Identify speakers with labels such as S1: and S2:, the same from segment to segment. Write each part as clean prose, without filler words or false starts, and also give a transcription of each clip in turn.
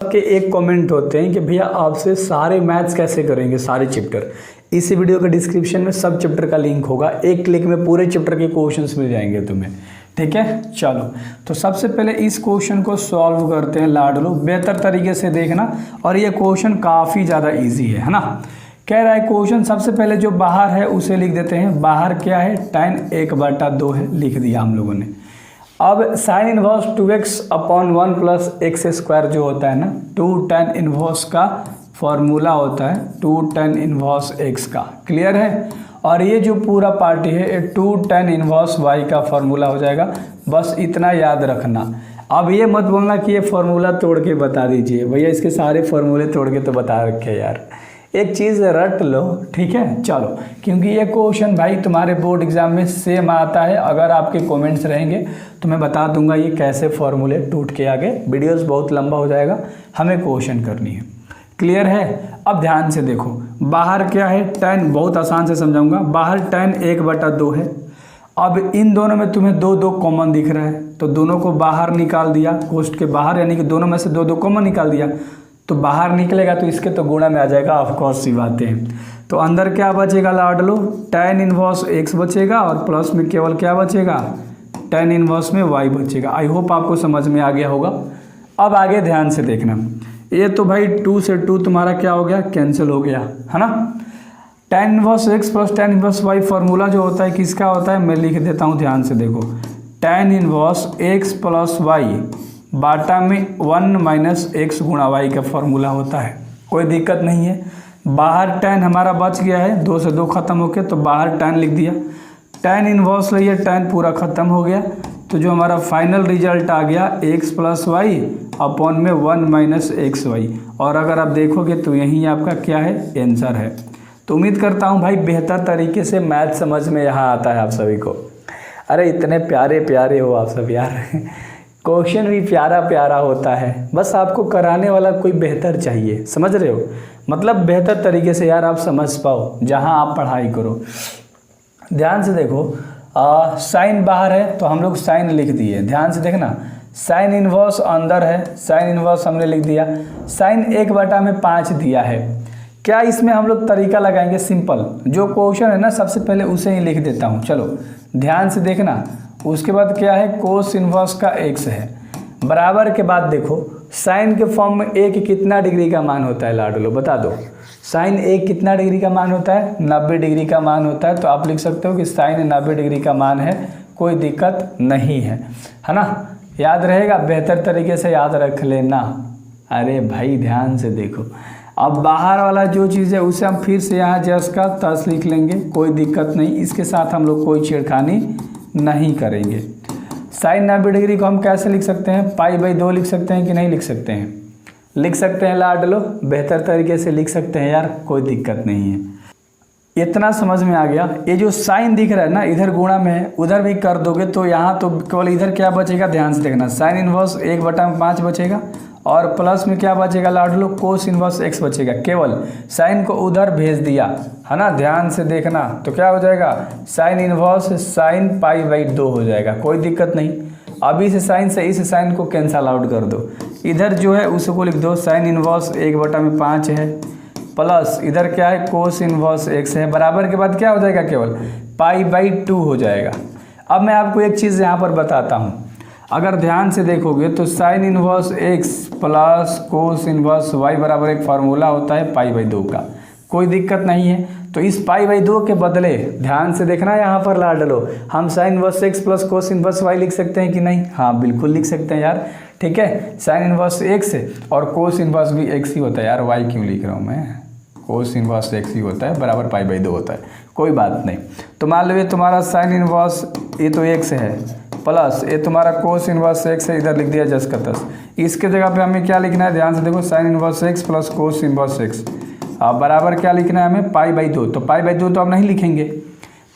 S1: के एक कमेंट होते हैं कि भैया आपसे सारे मैथ्स कैसे करेंगे, सारे चैप्टर। इसी वीडियो के डिस्क्रिप्शन में सब चैप्टर का लिंक होगा, एक क्लिक में पूरे चैप्टर के क्वेश्चंस मिल जाएंगे तुम्हें। ठीक है, चलो तो सबसे पहले इस क्वेश्चन को सॉल्व करते हैं लाडलो, बेहतर तरीके से देखना। और ये क्वेश्चन काफ़ी ज़्यादा ईजी है ना। कह रहा है क्वेश्चन, सबसे पहले जो बाहर है उसे लिख देते हैं। बाहर क्या है, tan 1/2 है, लिख दिया हम लोगों ने। अब sine inverse 2x/1 plus x square जो होता है ना, 2 tan इनवर्स का फॉर्मूला होता है 2 tan इनवर्स x का। क्लियर है। और ये जो पूरा पार्टी है ये 2 tan इनवर्स y का फॉर्मूला हो जाएगा। बस इतना याद रखना। अब ये मत बोलना कि ये फॉर्मूला तोड़ के बता दीजिए, भैया इसके सारे फॉर्मूले तोड़ के तो बता रखे यार। एक चीज़ रट लो, ठीक है। चलो, क्योंकि ये क्वेश्चन भाई तुम्हारे बोर्ड एग्जाम में सेम आता है। अगर आपके कमेंट्स रहेंगे तो मैं बता दूंगा ये कैसे फॉर्मूले टूट के आगे। वीडियोस बहुत लंबा हो जाएगा, हमें क्वेश्चन करनी है। क्लियर है। अब ध्यान से देखो, बाहर क्या है, tan, बहुत आसान से समझाऊंगा। बाहर tan 1/2 है। अब इन दोनों में तुम्हें 2 कॉमन दिख रहा है, तो दोनों को बाहर निकाल दिया, कोष्ठ के बाहर, यानी कि दोनों में से 2 कॉमन निकाल दिया। तो बाहर निकलेगा तो इसके तो गुणा में आ जाएगा, ऑफकोर्स सी बातें हैं। तो अंदर क्या बचेगा लाडलो, tan इनवर्स x बचेगा, और प्लस में केवल क्या बचेगा, tan इनवर्स में y बचेगा। आई होप आपको समझ में आ गया होगा। अब आगे ध्यान से देखना, ये तो भाई 2 से 2 तुम्हारा क्या हो गया, कैंसिल हो गया, है ना। tan inverse x plus tan inverse y formula जो होता है किसका होता है, मैं लिख देता हूँ, ध्यान से देखो। tan inverse x plus y बाटा में 1 माइनस x गुणा y का फॉर्मूला होता है। कोई दिक्कत नहीं है। बाहर tan हमारा बच गया है, 2 से 2 खत्म हो गया, तो बाहर tan लिख दिया। tan इनवर्स लिए tan पूरा खत्म हो गया, तो जो हमारा फाइनल रिजल्ट आ गया x प्लस वाई अपॉन में 1 माइनस एक्स वाई। और अगर आप देखोगे तो यही आपका क्या है, आंसर है। तो उम्मीद करता हूँ भाई बेहतर तरीके से मैथ समझ में यहाँ आता है आप सभी को। अरे इतने प्यारे प्यारे हो आप सब यार। क्वेश्चन भी प्यारा प्यारा होता है, बस आपको कराने वाला कोई बेहतर चाहिए, समझ रहे हो। मतलब बेहतर तरीके से यार आप समझ पाओ जहाँ आप पढ़ाई करो। ध्यान से देखो, साइन बाहर है तो हम लोग साइन लिख दिए। ध्यान से देखना, साइन इनवर्स अंदर है, साइन इनवर्स हमने लिख दिया। साइन 1/5 दिया है। क्या इसमें हम लोग तरीका लगाएंगे, सिंपल। जो क्वेश्चन है ना सबसे पहले उसे ही लिख देता हूँ। चलो ध्यान से देखना। उसके बाद क्या है, कोस इनवर्स का x है, बराबर के बाद देखो साइन के फॉर्म में a की कितना डिग्री का मान होता है लाडलो, बता दो। साइन a कितना डिग्री का मान होता है, 90 डिग्री का मान होता है। तो आप लिख सकते हो कि साइन 90 डिग्री का मान है, कोई दिक्कत नहीं है ना। याद रहेगा, बेहतर तरीके से याद रख लेना। अरे भाई ध्यान से देखो, अब बाहर वाला जो चीज़ है उसे हम फिर से यहाँ जस का तस लिख लेंगे, कोई दिक्कत नहीं। इसके साथ हम लोग कोई छेड़खानी नहीं करेंगे। साइन 90 डिग्री को हम कैसे लिख सकते हैं, π/2 लिख सकते हैं कि नहीं लिख सकते हैं, लिख सकते हैं लाडलो, बेहतर तरीके से लिख सकते हैं यार, कोई दिक्कत नहीं है। इतना समझ में आ गया। ये जो साइन दिख रहा है ना, इधर गुणा में है, उधर भी कर दोगे तो यहाँ तो केवल इधर क्या बचेगा, ध्यान से देखना। साइन इनवर्स 1/5 बचेगा, और प्लस में क्या बचेगा लाडलो, कोस इनवर्स x बचेगा। केवल साइन को उधर भेज दिया, है ना। ध्यान से देखना, तो क्या हो जाएगा, साइन इनवर्स साइन π/2 हो जाएगा, कोई दिक्कत नहीं। अभी से साइन से इस साइन को कैंसल आउट कर दो। इधर जो है उसको लिख दो, साइन इनवर्स 1/5 है, प्लस इधर क्या है, कोस इनवर्स x है, बराबर के बाद क्या हो जाएगा, केवल π/2 हो जाएगा। अब मैं आपको एक चीज़ यहाँ पर बताता हूँ, अगर ध्यान से देखोगे तो sine inverse x plus cos inverse y बराबर एक फार्मूला होता है π/2 का, कोई दिक्कत नहीं है। तो इस π/2 के बदले ध्यान से देखना, यहाँ पर लाडलो हम sine inverse x plus cos inverse y लिख सकते हैं कि नहीं, हाँ बिल्कुल लिख सकते हैं यार। ठीक है, साइन इनवर्स x है और कोस इनवर्स भी x ही होता है यार, y क्यों लिख रहा हूँ मैं, कोस इनवर्स x ही होता है, बराबर π/2 होता है, कोई बात नहीं। तो मान लो ये तुम्हारा साइन इनवर्स, ये तो x है, प्लस ये तुम्हारा कोस इनवर्स x है, इधर लिख दिया जस का तस। इसके जगह पे हमें क्या लिखना है, ध्यान से देखो, sine inverse x plus cos inverse x, अब बराबर क्या लिखना है हमें, π/2। तो π/2 तो अब नहीं लिखेंगे,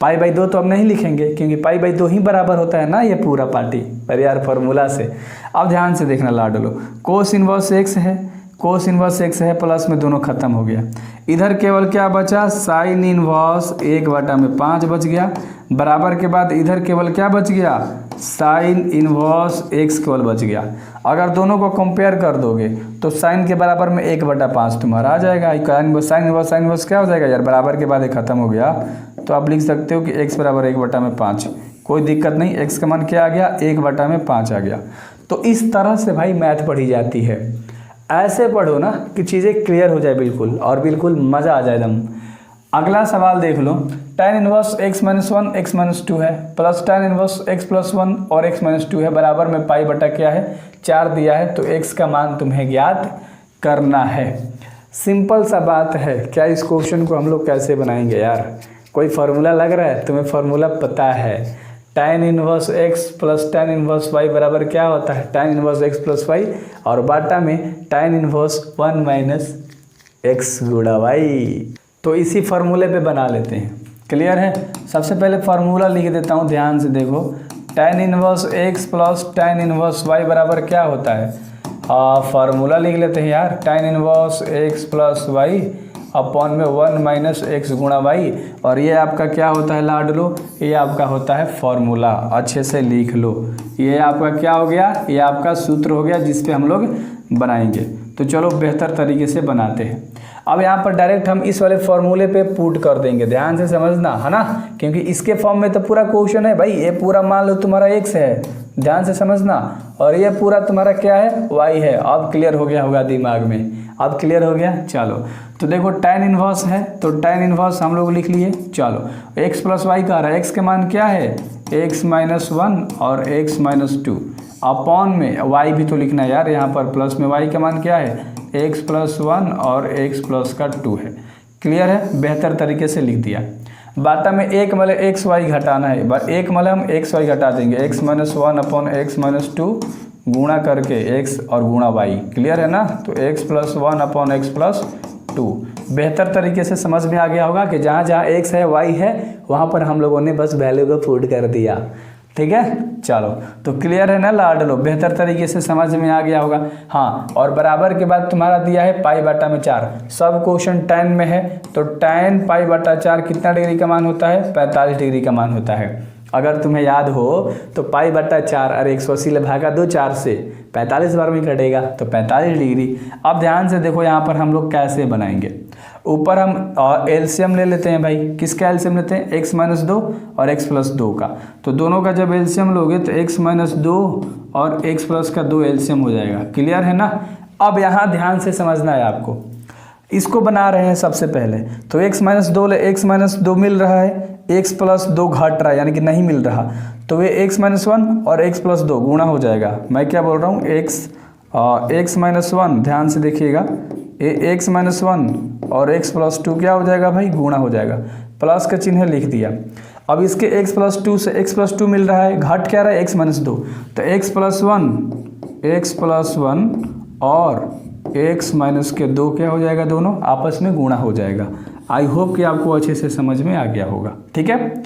S1: π/2 तो अब नहीं लिखेंगे, क्योंकि π/2 ही बराबर होता है ना ये पूरा पार्टी पर यार फॉर्मूला से। अब ध्यान से देखना लाडलो, कोस इनवर्स x है, कोस इनवर्स x है, प्लस में दोनों खत्म हो गया। इधर केवल क्या बचा, साइन इनवर्स 1/5 बच गया, बराबर के बाद इधर केवल क्या बच गया, साइन इनवर्स x केवल बच गया। अगर दोनों को कंपेयर कर दोगे तो साइन के बराबर में 1/5 तुम्हारा आ जाएगा। साइन इनवर्स क्या हो जाएगा यार, बराबर के बाद ख़त्म हो गया, तो आप लिख सकते हो कि x बराबर 1/5। कोई दिक्कत नहीं, x का मान क्या आ गया, 1/5 आ गया। तो इस तरह से भाई मैथ पढ़ी जाती है। ऐसे पढ़ो ना कि चीज़ें क्लियर हो जाए बिल्कुल, और बिल्कुल मज़ा आ जाए एकदम। अगला सवाल देख लो, tan इनवर्स x - 1 x - 2 है, प्लस tan इनवर्स x + 1 और x - 2 है, बराबर में पाई बटा क्या है, 4 दिया है। तो x का मान तुम्हें ज्ञात करना है। सिंपल सा बात है। क्या इस क्वेश्चन को हम लोग कैसे बनाएंगे यार, कोई फार्मूला लग रहा है तुम्हें? फार्मूला पता है, tan inverse x plus tan inverse y बराबर क्या होता है, tan inverse x plus y, और बाटा में tan इनवर्स 1 - x गुणा y। तो इसी फार्मूले पे बना लेते हैं। क्लियर है? सबसे पहले फार्मूला लिख देता हूँ, ध्यान से देखो। tan inverse x plus tan inverse y बराबर क्या होता है, फार्मूला लिख लेते हैं यार। tan inverse x plus y upon में 1 - x गुणा y, और ये आपका क्या होता है लाडलो, ये आपका होता है फार्मूला। अच्छे से लिख लो, ये आपका क्या हो गया, ये आपका सूत्र हो गया जिस पे हम लोग बनाएंगे। तो चलो बेहतर तरीके से बनाते हैं। अब यहाँ पर डायरेक्ट हम इस वाले फॉर्मूले पे पुट कर देंगे, ध्यान से समझना है ना, क्योंकि इसके फॉर्म में तो पूरा क्वेश्चन है भाई। ये पूरा मान लो तुम्हारा x है, ध्यान से समझना, और ये पूरा तुम्हारा क्या है, y है। अब क्लियर हो गया होगा दिमाग में, अब क्लियर हो गया। चलो तो देखो tan इनवर्स है, तो tan इनवर्स हम लोग लिख लिए। चलो x प्लस वाई का रहा है, x के मान क्या है, x - 1 और x - 2 अपॉन में y भी तो लिखना है यार, यहाँ पर प्लस में y का मान क्या है, x + 1 और x + 2 है। क्लियर है? बेहतर तरीके से लिख दिया। बाटा में एक मतलब एक्स वाई घटाना है, एक मतलब हम एक्स वाई घटा देंगे, x - 1 अपॉन x - 2 गुणा करके x और गुणा y। क्लियर है ना? तो x + 1 अपॉन x + 2। बेहतर तरीके से समझ में आ गया होगा कि जहाँ जहाँ x है y है वहाँ पर हम लोगों ने बस वैल्यू को पुट कर दिया। ठीक है? चलो तो क्लियर है ना लाडलो, बेहतर तरीके से समझ में आ गया होगा। हाँ, और बराबर के बाद तुम्हारा दिया है π/4। सब क्वेश्चन tan में है, तो tan π/4 कितना डिग्री का मान होता है, 45 डिग्री का मान होता है। अगर तुम्हें याद हो तो π/4, अरे 180 भागा दो 4 से, 45 बार में कटेगा तो 45 डिग्री। अब ध्यान से देखो यहाँ पर हम लोग कैसे बनाएंगे। ऊपर हम एलसीएम ले लेते हैं भाई। किसका एलसीएम लेते हैं, x - 2 और x + 2 का। तो दोनों का जब एलसीएम लोगे तो x - 2 और x + 2 एलसीएम हो जाएगा। क्लियर है ना? अब यहाँ ध्यान से समझना है आपको, इसको बना रहे हैं सबसे पहले। तो x - 2 x - 2 मिल रहा है, x + 2 घट रहा है यानी कि नहीं मिल रहा, तो ये x - 1 और x + 2 गुणा हो जाएगा। मैं क्या बोल रहा हूँ, x - 1, ध्यान से देखिएगा, ये x - 1 और x + 2 क्या हो जाएगा भाई, गुणा हो जाएगा। प्लस का चिन्ह लिख दिया। अब इसके x + 2 से x + 2 मिल रहा है, घट क्या रहा है, x - 2, तो x + 1 और x - 2 क्या हो जाएगा, दोनों आपस में गुणा हो जाएगा। आई होप कि आपको अच्छे से समझ में आ गया होगा। ठीक है?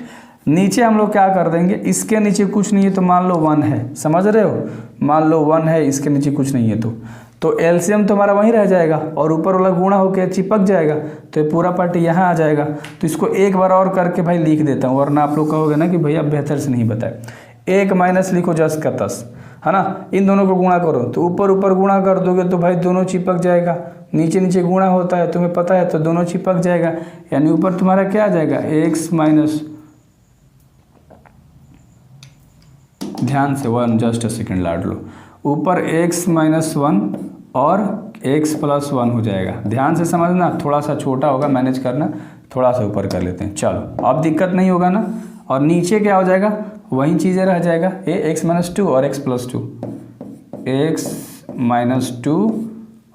S1: नीचे हम लोग क्या कर देंगे, इसके नीचे कुछ नहीं है तो मान लो 1 है, समझ रहे हो, मान लो 1 है, इसके नीचे कुछ नहीं है तो एलसीएम तो हमारा वहीं रह जाएगा और ऊपर वाला गुणा होकर चिपक जाएगा, तो ये पूरा पार्ट यहाँ आ जाएगा। तो इसको एक बार और करके भाई लिख देता हूँ, वरना आप लोग कहोगे ना कि भैया बेहतर से नहीं बताए। 1 माइनस लिखो 10 का 10, है ना, इन दोनों को गुणा करो, तो ऊपर ऊपर गुणा कर दोगे तो भाई दोनों चिपक जाएगा। नीचे नीचे गुणा होता है, तुम्हें पता है, तो दोनों चिपक जाएगा, यानी ऊपर तुम्हारा क्या आ जाएगा, x माइनस, ध्यान से 1 जस्ट अ सेकेंड लाड लो, ऊपर x - 1 और x + 1 हो जाएगा। ध्यान से समझना, थोड़ा सा छोटा होगा, मैनेज करना, थोड़ा सा ऊपर कर लेते हैं। चलो अब दिक्कत नहीं होगा ना। और नीचे क्या हो जाएगा, वही चीज़ें रह जाएगा, ये x - 2 और x + 2, x - 2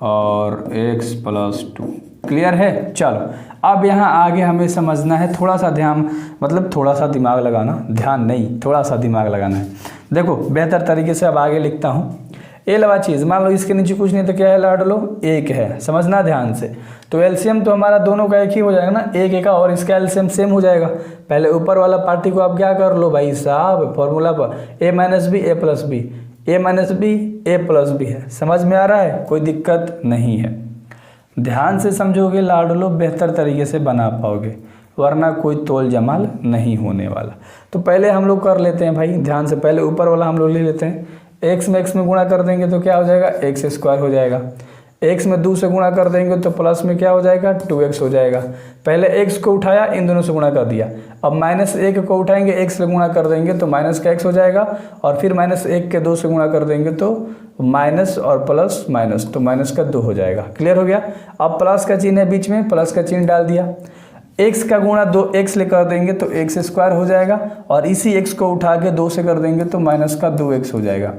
S1: और x + 2। क्लियर है? चलो अब यहाँ आगे हमें समझना है, थोड़ा सा ध्यान, मतलब थोड़ा सा दिमाग लगाना, ध्यान नहीं, थोड़ा सा दिमाग लगाना है। देखो बेहतर तरीके से अब आगे लिखता हूँ। ए लवा चीज़, मान लो इसके नीचे कुछ नहीं तो क्या है लाड लो, 1 है, समझना ध्यान से। तो एलसीएम तो हमारा दोनों का एक ही हो जाएगा ना, 1 का, और इसका एलसीएम सेम हो जाएगा। पहले ऊपर वाला पार्टी को आप क्या कर लो भाई साहब, फॉर्मूला पर a - b a + b, a - b a + b है। समझ में आ रहा है? कोई दिक्कत नहीं है। ध्यान से समझोगे लाडलो, बेहतर तरीके से बना पाओगे, वरना कोई तोल जमाल नहीं होने वाला। तो पहले हम लोग कर लेते हैं भाई, ध्यान से, पहले ऊपर वाला हम लोग ले लेते हैं। x में गुणा कर देंगे तो क्या हो जाएगा, x² हो जाएगा। x में 2 से गुणा कर देंगे तो प्लस में क्या हो जाएगा 2x हो जाएगा। पहले x को उठाया, इन दोनों से गुणा कर दिया। अब -1 को उठाएंगे, x से गुणा कर देंगे तो माइनस का x हो जाएगा, और फिर -1 के 2 से गुणा कर देंगे तो माइनस और प्लस माइनस, तो माइनस का 2 हो जाएगा। क्लियर हो गया। अब प्लस का चिन्ह है बीच में, प्लस का चिन्ह डाल दिया। x का गुणा 2x ले कर देंगे तो x² हो जाएगा, और इसी x को उठा के 2 से कर देंगे तो माइनस का 2x हो जाएगा।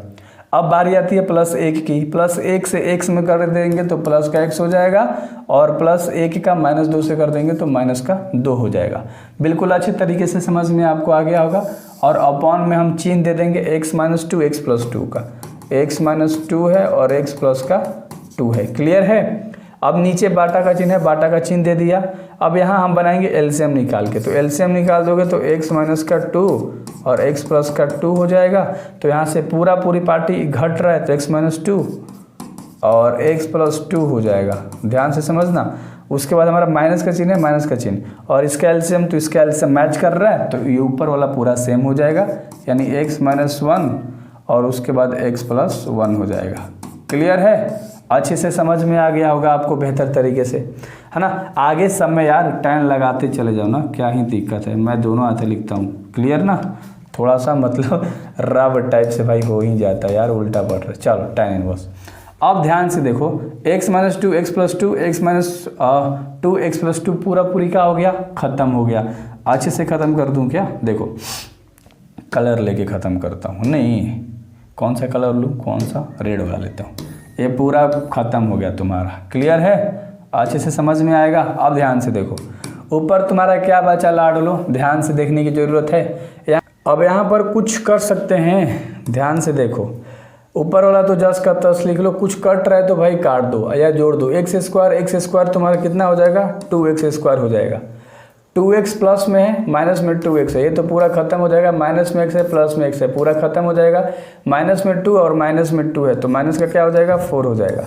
S1: अब बारी आती है +1 की, +1 से x में कर देंगे तो प्लस का x हो जाएगा, और +1 का -2 से कर देंगे तो माइनस का 2 हो जाएगा। बिल्कुल अच्छे तरीके से समझ में आपको आ गया होगा। और अपॉन में हम चिन्ह दे देंगे x - 2 x + 2 का, x - 2 है और x + का 2 है। क्लियर है। अब नीचे बाटा का चिन्ह है, बाटा का चिन्ह दे दिया। अब यहाँ हम बनाएंगे एलसीएम निकाल के, तो एलसीएम निकाल दोगे तो x - का 2 और x + का 2 हो जाएगा। तो यहाँ से पूरी पार्टी घट रहा है तो x - 2 और x + 2 हो जाएगा। ध्यान से समझना। उसके बाद हमारा माइनस का चिन्ह है, माइनस का चिन्ह, और इसका एलसीएम तो इसका एलसीएम मैच कर रहा है, तो ये ऊपर वाला पूरा सेम हो जाएगा, यानी x - 1 और उसके बाद x + 1 हो जाएगा। क्लियर है। अच्छे से समझ में आ गया होगा आपको बेहतर तरीके से, है ना। आगे सब में यार tan लगाते चले जाओ ना, क्या ही दिक्कत है। मैं दोनों हाथ लिखता हूँ। क्लियर ना। थोड़ा सा मतलब रब टाइप से भाई हो ही जाता है यार, उल्टा पड़ रहा है। चलो tan इनवर्स। अब ध्यान से देखो, x - 2 x + 2 x - 2 x + 2 पूरी का हो गया, ख़त्म हो गया। अच्छे से ख़त्म कर दूँ क्या? देखो कलर लेके ख़त्म करता हूँ। नहीं, कौन सा कलर लूँ? कौन सा? रेड वाला लेता हूँ। ये पूरा ख़त्म हो गया तुम्हारा। क्लियर है। अच्छे से समझ में आएगा। अब ध्यान से देखो, ऊपर तुम्हारा क्या बचा लाडलो, ध्यान से देखने की ज़रूरत है। अब यहाँ पर कुछ कर सकते हैं, ध्यान से देखो। ऊपर वाला तो जस का तस लिख लो, कुछ कट रहा है तो भाई काट दो या जोड़ दो। x² तुम्हारा कितना हो जाएगा? 2x² हो जाएगा। 2x प्लस में है, माइनस में 2x है, ये तो पूरा खत्म हो जाएगा। माइनस में x है, प्लस में x है, पूरा खत्म हो जाएगा। माइनस में 2 और माइनस में 2 है, तो माइनस का क्या हो जाएगा? 4 हो जाएगा।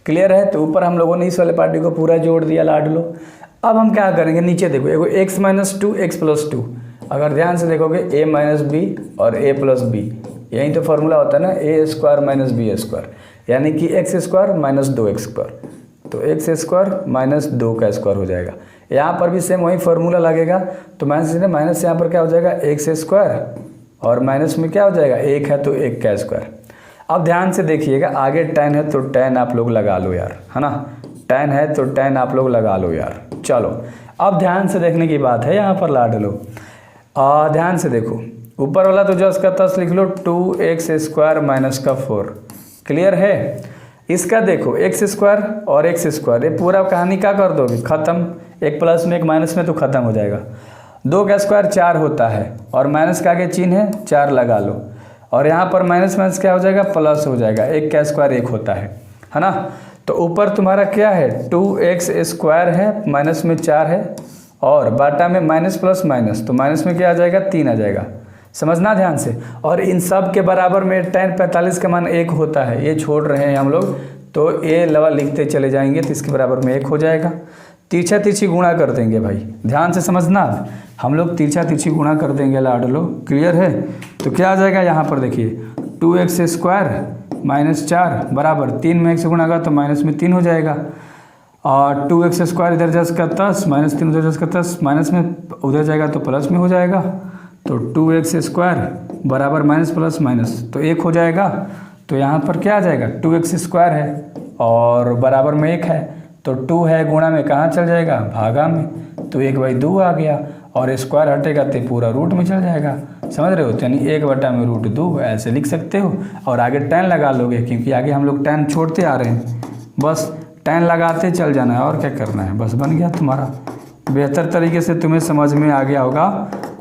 S1: क्लियर है। तो ऊपर हम लोगों ने इस वाले पार्टी को पूरा जोड़ दिया लाडलो। अब हम क्या करेंगे, नीचे देखो, एगो x - 2 x + 2, अगर ध्यान से देखोगे a - b और a + b, यही तो फार्मूला होता है ना, a² - b², यानी कि x² - 2x², तो x² - 2 का स्क्वायर हो जाएगा। यहाँ पर भी सेम वही फार्मूला लगेगा, तो माइनस यहाँ पर क्या हो जाएगा? x² और माइनस में क्या हो जाएगा? 1 है तो 1 का स्क्वायर। अब ध्यान से देखिएगा, आगे tan है तो tan आप लोग लगा लो यार, है ना। tan है तो tan आप लोग लगा लो यार। चलो अब ध्यान से देखने की बात है यहाँ पर लाडलो। ध्यान से देखो, ऊपर वाला तो जस्ट का तस लिख लो, 2x² - 4। क्लियर है। इसका देखो x² और x², ये पूरा कहानी क्या कर दोगे? ख़त्म। एक प्लस में एक माइनस में तो ख़त्म हो जाएगा। 2 का स्क्वायर 4 होता है, और माइनस का आगे चिन्ह है, 4 लगा लो, और यहाँ पर माइनस क्या हो जाएगा? प्लस हो जाएगा। 1 का स्क्वायर 1 होता है ना। तो ऊपर तुम्हारा क्या है? 2x² है, माइनस में 4 है, और बाटा में माइनस प्लस माइनस, तो माइनस में क्या आ जाएगा? 3 आ जाएगा। समझना ध्यान से। और इन सब के बराबर में tan 45 का मान 1 होता है, ये छोड़ रहे हैं हम लोग, तो ये लवा लिखते चले जाएंगे तो इसके बराबर में 1 हो जाएगा। तिरछा तिरछी गुणा कर देंगे भाई, ध्यान से समझना। हम लोग तिरछा तिरछी गुणा कर देंगे लाडलो। क्लियर है। तो क्या आ जाएगा यहाँ पर देखिए, 2x² - 4 बराबर 3 में 1 से गुणा का तो माइनस में 3 हो जाएगा, और 2x² इधर जस का 10 -3 उधर जस का 10, माइनस में उधर जाएगा तो प्लस में हो जाएगा, तो 2x² बराबर माइनस प्लस माइनस तो 1 हो जाएगा। तो यहाँ पर क्या आ जाएगा? 2x² है और बराबर में 1 है, तो 2 है गुणा में कहाँ चल जाएगा? भागा में, तो 1/2 आ गया, और स्क्वायर हटेगा तो पूरा रूट में चल जाएगा। समझ रहे हो? यानी 1/√2 ऐसे लिख सकते हो, और आगे tan लगा लोगे, क्योंकि आगे हम लोग tan छोड़ते आ रहे हैं, बस tan लगाते चल जाना है, और क्या करना है, बस बन गया तुम्हारा। बेहतर तरीके से तुम्हें समझ में आ गया होगा,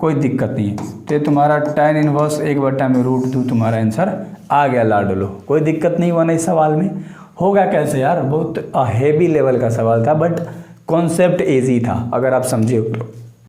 S1: कोई दिक्कत नहीं है। तो तुम्हारा tan इनवर्स 1/√2 तुम्हारा आंसर आ गया लाडलो। कोई दिक्कत नहीं हुआ ना इस सवाल में? होगा कैसे यार, बहुत हेवी लेवल का सवाल था, बट कॉन्सेप्ट ईजी था अगर आप समझे हो।